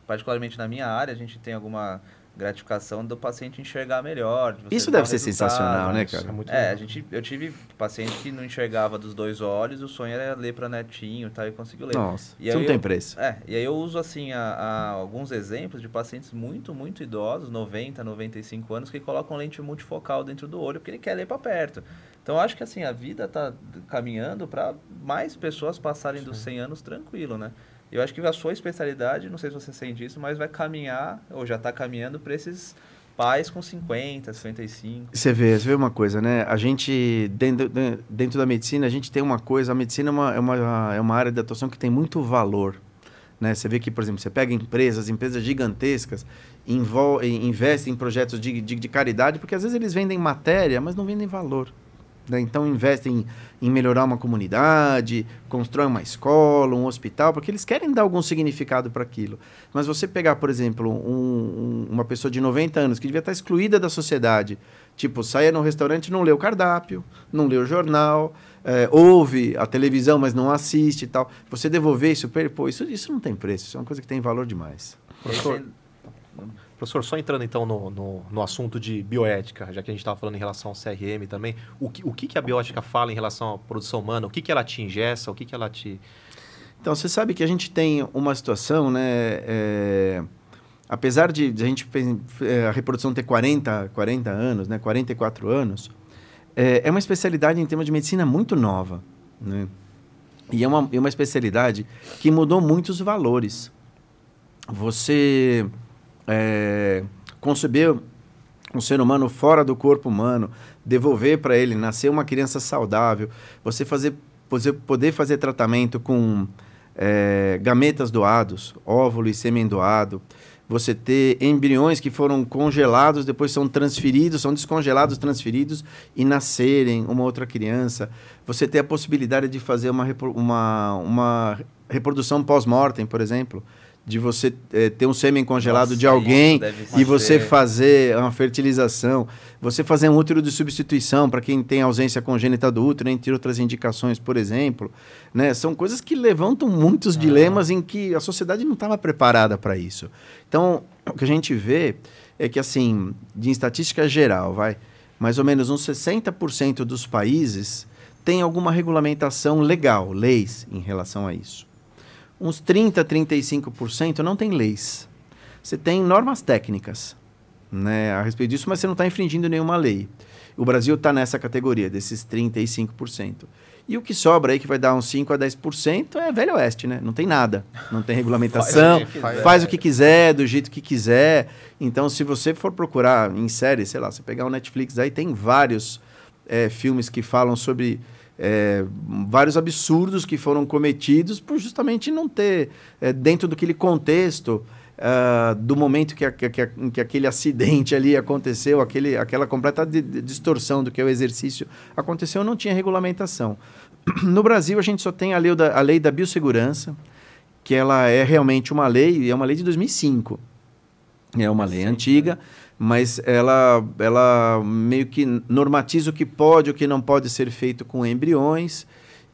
particularmente na minha área, a gente tem alguma gratificação do paciente enxergar melhor. De você Isso dar deve um ser resultado, sensacional, né, Isso cara? é muito É, legal. eu tive paciente que não enxergava dos dois olhos, o sonho era ler para netinho, tá, e conseguiu ler. Nossa, E isso aí não tem preço. E aí eu uso, assim, alguns exemplos de pacientes muito, muito idosos, 90, 95 anos, que colocam lente multifocal dentro do olho, porque ele quer ler para perto. Então, eu acho que, assim, a vida tá caminhando para mais pessoas passarem dos 100 anos tranquilo, né? Eu acho que a sua especialidade, não sei se você sente isso, mas vai caminhar, ou já está caminhando para esses pais com 50, 55. Você vê uma coisa, né? A gente, dentro da medicina, a gente tem uma coisa, a medicina é uma área de atuação que tem muito valor, né? Você vê que, por exemplo, você pega empresas gigantescas, investem em projetos de caridade, porque às vezes eles vendem matéria, mas não vendem valor. Né? Então, investem em melhorar uma comunidade, constroem uma escola, um hospital, porque eles querem dar algum significado para aquilo. Mas você pegar, por exemplo, uma pessoa de 90 anos que devia estar excluída da sociedade, tipo, saia no restaurante e não lê o cardápio, não lê o jornal, ouve a televisão, mas não assiste e tal. Você devolver isso, pô, isso não tem preço, isso é uma coisa que tem valor demais. Professor, só entrando então no assunto de bioética, já que a gente estava falando em relação ao CRM também, o que a bioética fala em relação à produção humana? O que ela te ingessa? O que ela te... Então, você sabe que a gente tem uma situação, né? Apesar de a gente a reprodução ter 40 anos, né? 44 anos, é uma especialidade em termos de medicina muito nova, né? E é uma especialidade que mudou muitos valores. Você conceber um ser humano fora do corpo humano, devolver para ele, nascer uma criança saudável, você poder fazer tratamento com gametas doados, óvulo e sêmen doado, você ter embriões que foram congelados, depois são descongelados, transferidos e nascerem uma outra criança, você ter a possibilidade de fazer uma reprodução pós-mortem, por exemplo, de você ter um sêmen congelado Nossa, de alguém e você ser. fazer uma fertilização, você fazer um útero de substituição para quem tem ausência congênita do útero, entre outras indicações, por exemplo, né? São coisas que levantam muitos dilemas em que a sociedade não estava preparada para isso. Então, o que a gente vê é que, assim, de estatística geral, mais ou menos uns 60% dos países tem alguma regulamentação legal, leis em relação a isso. Uns 30%, 35% não tem leis. Você tem normas técnicas, né, a respeito disso, mas você não está infringindo nenhuma lei. O Brasil está nessa categoria, desses 35%. E o que sobra aí, que vai dar uns 5% a 10%, é Velho Oeste, né? Não tem nada. Não tem regulamentação, faz o que quiser, do jeito que quiser. Então, se você for procurar em série, sei lá, você pegar o Netflix, aí tem vários filmes que falam sobre... vários absurdos que foram cometidos por justamente não ter, dentro daquele contexto do momento que aquele acidente ali aconteceu, aquela completa distorção do que é o exercício aconteceu, não tinha regulamentação. No Brasil, a gente só tem a lei da biossegurança, que ela é realmente uma lei, e é uma lei de 2005. É uma lei antiga, mas ela meio que normatiza o que pode e o que não pode ser feito com embriões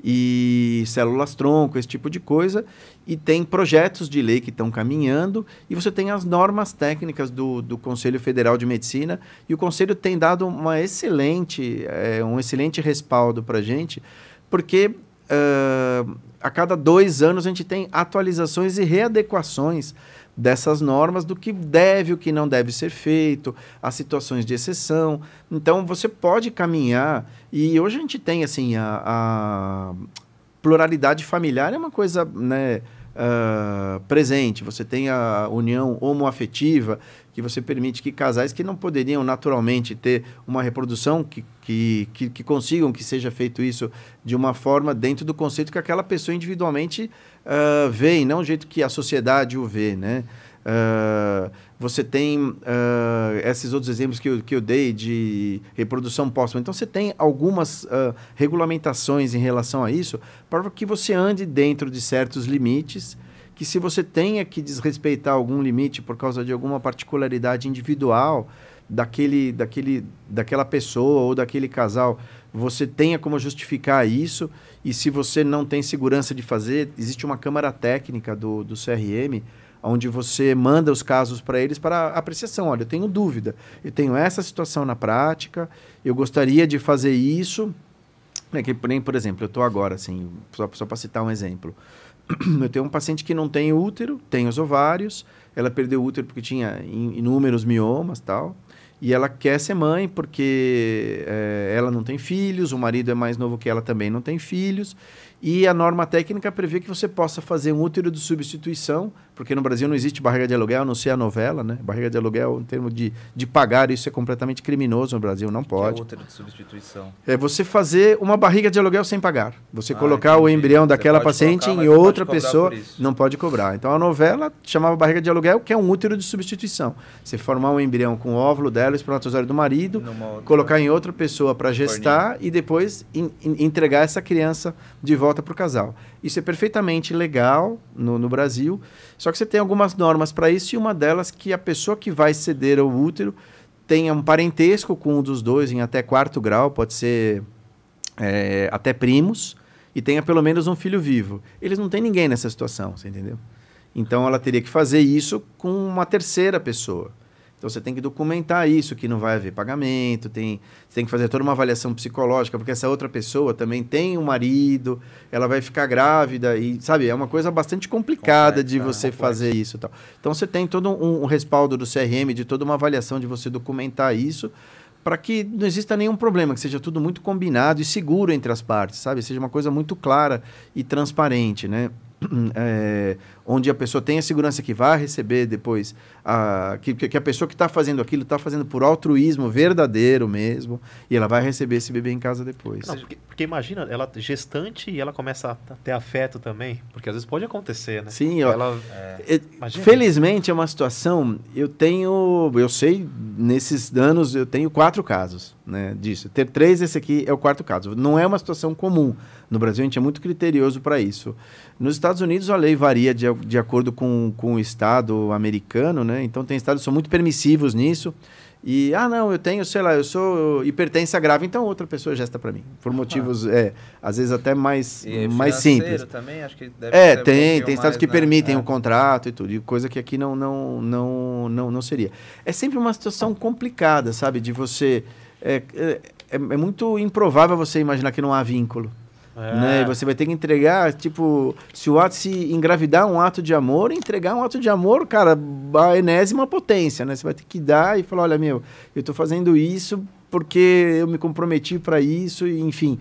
e células-tronco, esse tipo de coisa. E tem projetos de lei que estão caminhando, e você tem as normas técnicas do Conselho Federal de Medicina, e o Conselho tem dado um excelente respaldo para a gente, porque a cada 2 anos a gente tem atualizações e readequações dessas normas, do que deve e o que não deve ser feito, as situações de exceção. Então, você pode caminhar, e hoje a gente tem, assim, a pluralidade familiar é uma coisa, né, presente. Você tem a união homoafetiva, que você permite que casais que não poderiam naturalmente ter uma reprodução, que consigam que seja feito isso de uma forma dentro do conceito que aquela pessoa individualmente vê, e não do jeito que a sociedade o vê, né? Você tem esses outros exemplos que eu dei de reprodução póstuma. Então, você tem algumas regulamentações em relação a isso, para que você ande dentro de certos limites, que se você tenha que desrespeitar algum limite por causa de alguma particularidade individual daquela pessoa ou daquele casal, você tenha como justificar isso. E se você não tem segurança de fazer, existe uma câmara técnica do CRM, onde você manda os casos para eles para apreciação. Olha, eu tenho dúvida, eu tenho essa situação na prática, eu gostaria de fazer isso. Por exemplo, eu estou agora, assim, só para citar um exemplo. Eu tenho um paciente que não tem útero, tem os ovários, ela perdeu o útero porque tinha inúmeros miomas e tal, e ela quer ser mãe porque ela não tem filhos, o marido é mais novo que ela, também não tem filhos, e a norma técnica prevê que você possa fazer um útero de substituição, porque no Brasil não existe barriga de aluguel, a não ser a novela, né? Barriga de aluguel, em termos de pagar, isso é completamente criminoso no Brasil, não pode. Que é útero de substituição? É você fazer uma barriga de aluguel sem pagar. Você colocar o embrião daquela paciente colocar, em mas outra pode pessoa, não pode cobrar. Então, a novela chamava barriga de aluguel, que é um útero de substituição. Você formar um embrião com o óvulo dela, o espermatozoide do marido, colocar em outra pessoa para gestar e depois entregar essa criança de volta para o casal. Isso é perfeitamente legal no Brasil, só que você tem algumas normas para isso, e uma delas que a pessoa que vai ceder ao útero tenha um parentesco com um dos dois em até 4º grau, pode ser até primos, e tenha pelo menos um filho vivo. Eles não têm ninguém nessa situação, você entendeu? Então, ela teria que fazer isso com uma terceira pessoa. Então, você tem que documentar isso, que não vai haver pagamento, você tem que fazer toda uma avaliação psicológica, porque essa outra pessoa também tem um marido, ela vai ficar grávida, e, sabe, é uma coisa bastante complicada de você fazer isso e tal. Então, você tem todo um respaldo do CRM, de toda uma avaliação de você documentar isso, para que não exista nenhum problema, que seja tudo muito combinado e seguro entre as partes, sabe? Seja uma coisa muito clara e transparente, né? Onde a pessoa tem a segurança que vai receber depois, que a pessoa que está fazendo aquilo está fazendo por altruísmo verdadeiro mesmo, e ela vai receber esse bebê em casa depois. Não, porque imagina, ela gestante e ela começa a ter afeto também, porque às vezes pode acontecer, né? Sim, felizmente é uma situação, eu sei, nesses anos eu tenho 4 casos, né, disso. Ter 3, esse aqui é o 4º caso. Não é uma situação comum. No Brasil, a gente é muito criterioso para isso. Nos Estados Unidos, a lei varia de acordo com o estado americano, né? Então, tem estados que são muito permissivos nisso. E, não, eu tenho, sei lá, eu sou hipertensa grave, então outra pessoa gesta para mim. Por motivos, às vezes até mais simples. Também, acho que deve tem estados que permitem o contrato e tudo, e coisa que aqui não seria. É sempre uma situação complicada, sabe, de você... É muito improvável você imaginar que não há vínculo. Né? E você vai ter que entregar, tipo, se engravidar um ato de amor, entregar um ato de amor, cara, a enésima potência, né? Você vai ter que dar e falar, olha, eu tô fazendo isso porque eu me comprometi para isso, e, enfim,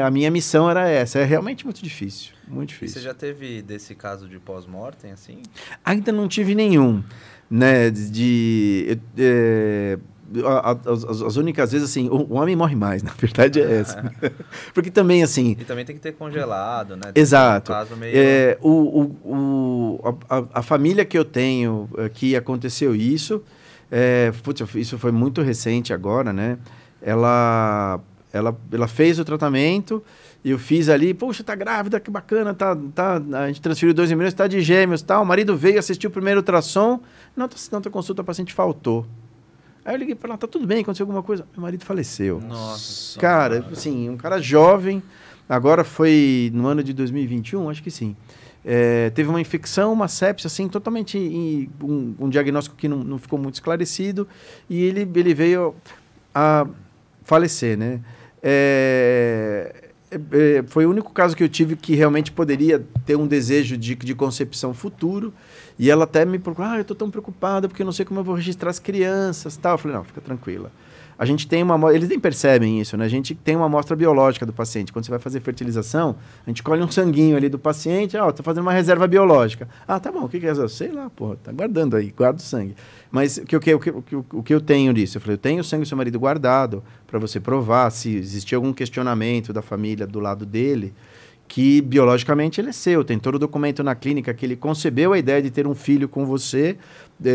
a minha missão era essa. É realmente muito difícil, muito difícil. E você já teve desse caso de pós-mortem, assim? Ainda não tive nenhum, né, as únicas vezes, assim, o homem morre mais, na verdade é essa. Porque também, assim... E também tem que ter congelado, né? Exato. Um caso meio... A família que eu tenho, que aconteceu isso, isso foi muito recente agora, né? Ela fez o tratamento, eu fiz ali, poxa, tá grávida, que bacana, a gente transferiu 2 embriões, tá de gêmeos, tal. O marido veio, assistiu o primeiro ultrassom, não, tua consulta, a paciente faltou. Aí eu liguei para ela, tá tudo bem, aconteceu alguma coisa? Meu marido faleceu. Nossa. Cara, assim, um cara jovem, agora foi no ano de 2021, acho que sim. Teve uma infecção, uma sepsia, assim, totalmente... um diagnóstico que não ficou muito esclarecido, e ele veio a falecer, né? Foi o único caso que eu tive que realmente poderia ter um desejo de concepção futuro. E ela até me procurou, eu estou tão preocupada porque eu não sei como eu vou registrar as crianças, tal. Eu falei, não, fica tranquila. A gente tem eles nem percebem isso, né? A gente tem uma amostra biológica do paciente. Quando você vai fazer fertilização, a gente colhe um sanguinho ali do paciente, tô fazendo uma reserva biológica. Tá bom, o que é isso? Sei lá, porra, tá guardando aí, guarda o sangue. Mas o que eu tenho disso? Eu falei, eu tenho o sangue do seu marido guardado para você provar se existia algum questionamento da família do lado dele, que biologicamente ele é seu. Tem todo o documento na clínica que ele concebeu a ideia de ter um filho com você.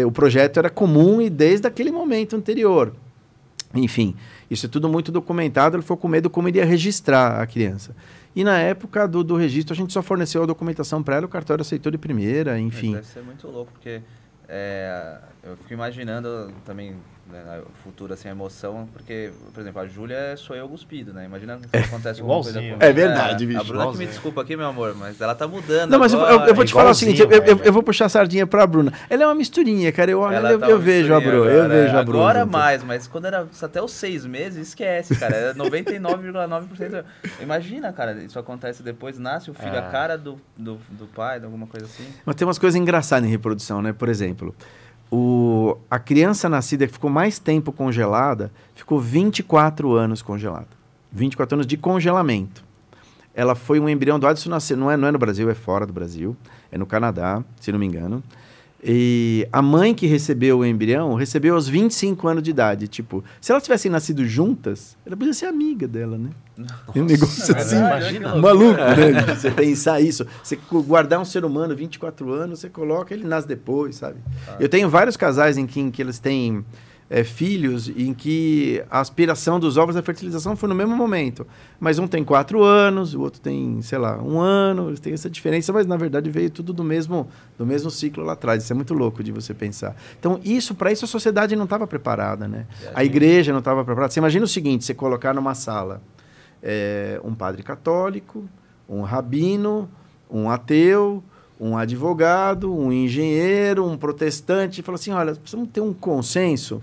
O projeto era comum e desde aquele momento anterior. Enfim, isso é tudo muito documentado. Ele ficou com medo como iria registrar a criança. E na época do registro, a gente só forneceu a documentação para ela, o cartório aceitou de primeira, enfim. Mas deve ser muito louco, porque eu fico imaginando também, né, o futuro, assim, a emoção, porque, por exemplo, a Júlia sou eu cuspido, né? Imagina se acontece alguma coisa comigo. É verdade, bicho. A Bruna que me desculpa aqui, meu amor, mas ela tá mudando. Não, mas agora, eu vou te falar o seguinte, eu vou puxar a sardinha pra Bruna. Ela é uma misturinha, cara. Eu vejo a Bruna. Eu vejo a Bruna. Agora mais, mas quando era até os 6 meses, esquece, cara. Era 99,9%. Imagina, cara, isso acontece depois, nasce o filho, a cara do pai, de alguma coisa assim. Mas tem umas coisas engraçadas em reprodução, né? Por exemplo, a criança nascida que ficou mais tempo congelada, ficou 24 anos congelada. 24 anos de congelamento. Ela foi um embrião doado, isso nasceu, não é no Brasil, é fora do Brasil, é no Canadá, se não me engano. E a mãe que recebeu o embrião, recebeu aos 25 anos de idade. Tipo, se elas tivessem nascido juntas, ela podia ser amiga dela, né? Um negócio assim, maluco, né? Você pensar isso. Você guardar um ser humano 24 anos, você coloca, ele nasce depois, sabe? Eu tenho vários casais em que eles têm filhos em que a aspiração dos ovos da fertilização foi no mesmo momento. Mas um tem 4 anos, o outro tem, sei lá, 1 ano, eles têm essa diferença, mas na verdade veio tudo do mesmo ciclo lá atrás. Isso é muito louco de você pensar. Então, para isso a sociedade não estava preparada, né? A igreja não estava preparada. Você imagina o seguinte, você colocar numa sala um padre católico, um rabino, um ateu, um advogado, um engenheiro, um protestante, e fala assim, olha, precisamos ter um consenso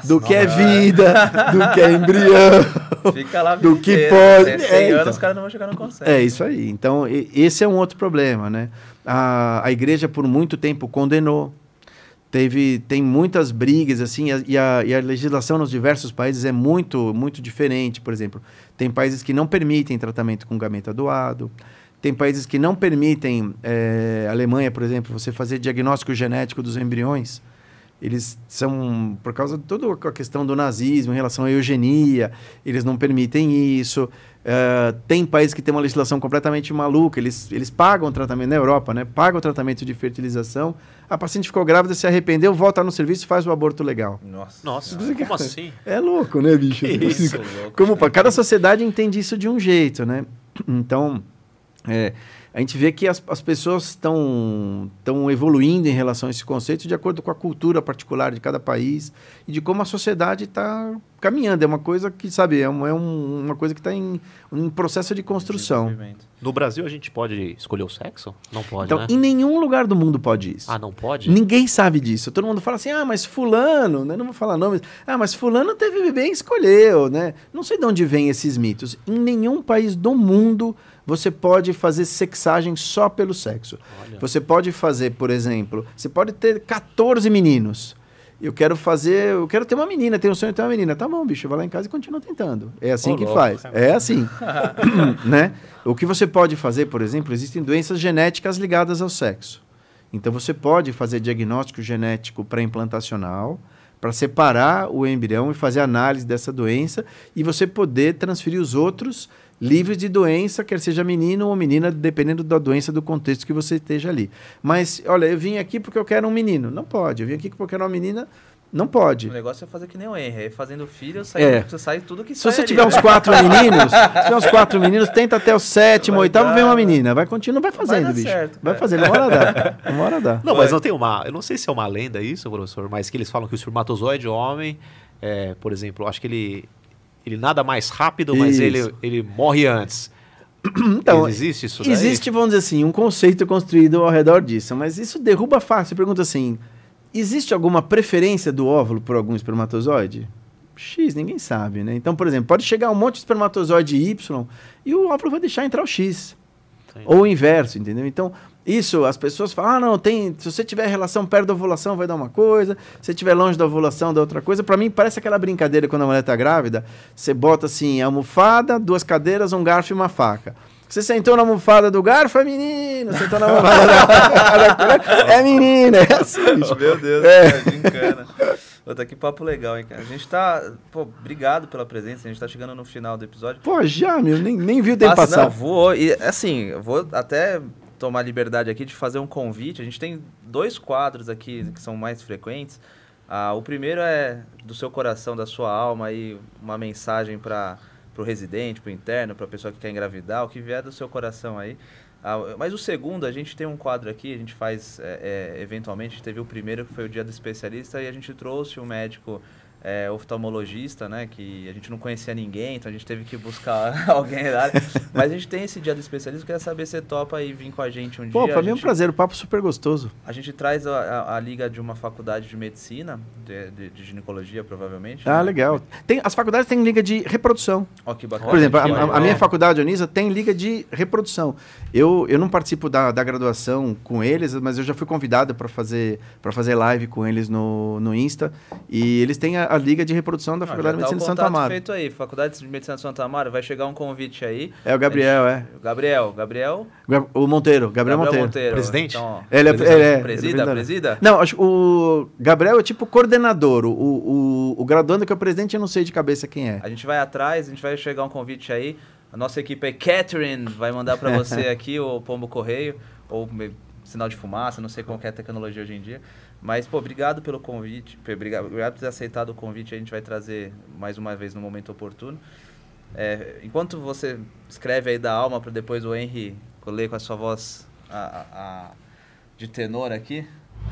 do que é vida, do que é embrião, fica lá do que inteiro, pode... 100 anos os caras não vão chegar no consenso. É isso aí. Então, esse é um outro problema, né? A igreja, por muito tempo, condenou. Tem muitas brigas, assim, e a legislação nos diversos países é muito, muito diferente. Por exemplo, tem países que não permitem tratamento com gameta doado. Tem países que não permitem, Alemanha, por exemplo, você fazer diagnóstico genético dos embriões, eles são, por causa de toda a questão do nazismo em relação à eugenia, eles não permitem isso. Tem países que têm uma legislação completamente maluca, eles pagam o tratamento, na Europa, né? Pagam o tratamento de fertilização, a paciente ficou grávida, se arrependeu, volta no serviço e faz o aborto legal. Nossa, como assim? É louco, né, bicho? Isso, Cada sociedade entende isso de um jeito, né? Então, a gente vê que as pessoas estão evoluindo em relação a esse conceito de acordo com a cultura particular de cada país e de como a sociedade está caminhando. É uma coisa que, sabe, uma coisa que está em processo de construção. No Brasil, a gente pode escolher o sexo? Não pode, então, né? Em nenhum lugar do mundo pode isso. Ah, não pode? Ninguém sabe disso. Todo mundo fala assim, mas fulano, né? Não vou falar nomes. Mas fulano teve bebê e escolheu, né? Não sei de onde vêm esses mitos. Em nenhum país do mundo você pode fazer sexagem só pelo sexo. Olha. Você pode fazer, por exemplo, você pode ter 14 meninos. Eu quero ter uma menina, tenho um sonho de ter uma menina. Tá bom, bicho, vai lá em casa e continua tentando. É assim que faz. É assim. Né? O que você pode fazer, por exemplo, existem doenças genéticas ligadas ao sexo. Então você pode fazer diagnóstico genético pré-implantacional para separar o embrião e fazer análise dessa doença e você poder transferir os outros livres de doença, quer seja menino ou menina, dependendo da doença, do contexto que você esteja ali. Mas, olha, eu vim aqui porque eu quero um menino. Não pode. Eu vim aqui porque eu quero uma menina. Não pode. O negócio é fazer que nem o Henry. Fazendo filho, sai tudo que sai. Se você tiver uns 4 meninos, tenta até o 7º, 8º, vem uma menina. Vai fazendo, bicho. Certo, vai fazendo. Uma hora dá. Não, mas eu não sei se é uma lenda isso, professor, mas que eles falam que o espermatozoide homem, por exemplo, acho que ele nada mais rápido, mas ele morre antes. Então, existe isso daí? Existe, vamos dizer assim, um conceito construído ao redor disso, mas isso derruba fácil. Você pergunta assim, existe alguma preferência do óvulo por algum espermatozoide? X, ninguém sabe, né? Então, por exemplo, pode chegar um monte de espermatozoide Y e o óvulo vai deixar entrar o X. Entendi. Ou o inverso, entendeu? Então, isso, as pessoas falam, se você tiver relação perto da ovulação vai dar uma coisa, se você estiver longe da ovulação dá outra coisa. Para mim, parece aquela brincadeira quando a mulher está grávida, você bota assim, almofada, 2 cadeiras, um garfo e uma faca. Você sentou na almofada do garfo, é menino. Sentou na almofada da colher, é menina. É assim, meu Deus, brincana. Tá que papo legal, hein, cara. A gente tá... obrigado pela presença. A gente tá chegando no final do episódio. Nem vi o tempo passar. Não, vou até tomar liberdade aqui de fazer um convite. A gente tem 2 quadros aqui que são mais frequentes. O primeiro é do seu coração, da sua alma, aí uma mensagem para o residente, para o interno, para a pessoa que quer engravidar, o que vier do seu coração aí. Mas o segundo, a gente tem um quadro aqui, a gente faz eventualmente, a gente teve o primeiro que foi o Dia do Especialista e a gente trouxe um médico oftalmologista, né, que a gente não conhecia ninguém, então a gente teve que buscar alguém da área. Mas a gente tem esse Dia do Especialista, eu queria saber se você topa aí vir com a gente um dia. Pra mim é um prazer, o papo super gostoso. A gente traz a liga de uma faculdade de medicina, de ginecologia, provavelmente. Né? Legal. As faculdades têm liga de reprodução. Que bacana. Por exemplo, a minha faculdade, a Unisa, tem liga de reprodução. Eu não participo da graduação com eles, mas eu já fui convidado para fazer live com eles no Insta, e eles têm a Liga de Reprodução da Faculdade de Medicina de Santa Amaro. Feito aí, Faculdade de Medicina de Santa Amaro, vai chegar um convite aí. É o Gabriel, Gabriel? O Monteiro, Gabriel Monteiro. Presidente? Então, ele é presida? Não, o Gabriel é tipo coordenador. O graduando que é o presidente, eu não sei de cabeça quem é. A gente vai atrás, a gente vai chegar um convite aí. A nossa equipe é Catherine, vai mandar para você aqui o pombo correio, ou sinal de fumaça, não sei qual que é a tecnologia hoje em dia. Mas, obrigado pelo convite, obrigado por ter aceitado o convite, a gente vai trazer mais uma vez no momento oportuno. Enquanto você escreve aí da alma, para depois o Henry ler com a sua voz de tenor aqui,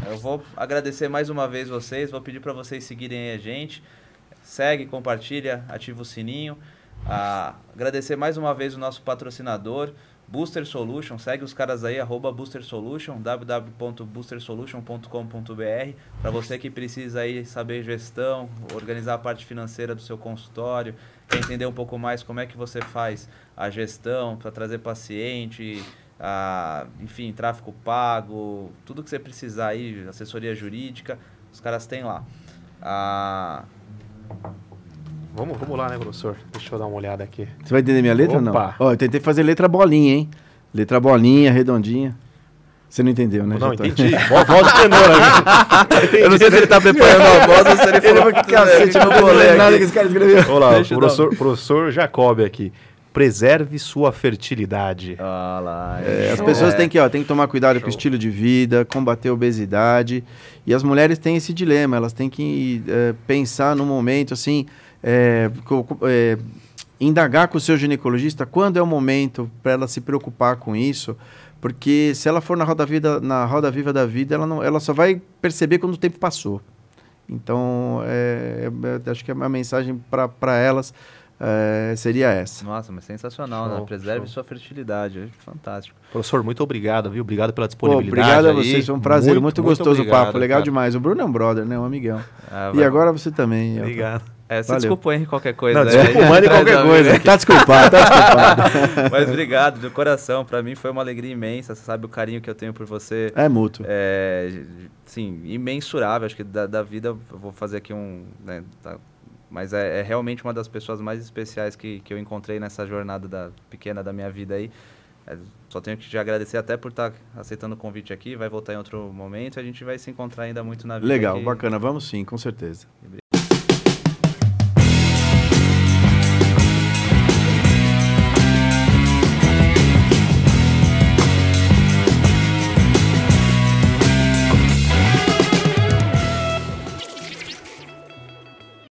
eu vou agradecer mais uma vez vocês, vou pedir para vocês seguirem aí a gente, segue, compartilha, ativa o sininho. Agradecer mais uma vez o nosso patrocinador, Booster Solution, segue os caras aí, @Booster Solution, www.boostersolution.com.br, para você que precisa aí saber gestão, organizar a parte financeira do seu consultório, quer entender um pouco mais como é que você faz a gestão para trazer paciente, enfim, tráfego pago, tudo que você precisar aí, assessoria jurídica, os caras têm lá. Vamos lá, né, professor? Deixa eu dar uma olhada aqui. Você vai entender minha letra ou não? Eu tentei fazer letra bolinha, hein? Letra bolinha, redondinha. Você não entendeu, né? Não, já tô- entendi. Voz de tenor, né? Eu não sei se ele tá preparando a voz ou se ele falou Que cacete, não vou ler nada que esse cara escreveu. Olha lá, Deixa eu dar professor Jacob aqui. Preserve sua fertilidade. Ah lá. As pessoas têm que tomar cuidado com o estilo de vida, combater a obesidade. E as mulheres têm esse dilema, elas têm que pensar no momento, assim, indagar com o seu ginecologista quando é o momento para ela se preocupar com isso, porque se ela for na roda viva da vida, ela só vai perceber quando o tempo passou. Então, acho que a mensagem para elas seria essa. Nossa, mas sensacional, né? Show, Preserve show. sua fertilidade. É fantástico. Professor, muito obrigado, viu? Obrigado pela Pô, disponibilidade. obrigado a aí. vocês, foi um prazer, muito gostoso obrigado, o papo, legal cara. demais. O Bruno é um brother, né? Um amigão. Ah, E agora você também. Elton. Obrigado. você valeu. desculpa aí qualquer coisa. Não, né? desculpa, mande Traz qualquer a coisa. vida. Tá desculpado, tá desculpado. Mas obrigado, de coração. Pra mim foi uma alegria imensa. Você sabe o carinho que eu tenho por você. É mútuo. Sim, imensurável. Acho que da vida, eu vou fazer aqui né, mas é realmente uma das pessoas mais especiais que eu encontrei nessa jornada pequena da minha vida aí. Só tenho que te agradecer até por estar aceitando o convite aqui. Vai voltar em outro momento. A gente vai se encontrar ainda muito na vida. Legal, aqui. bacana. Vamos sim, com certeza.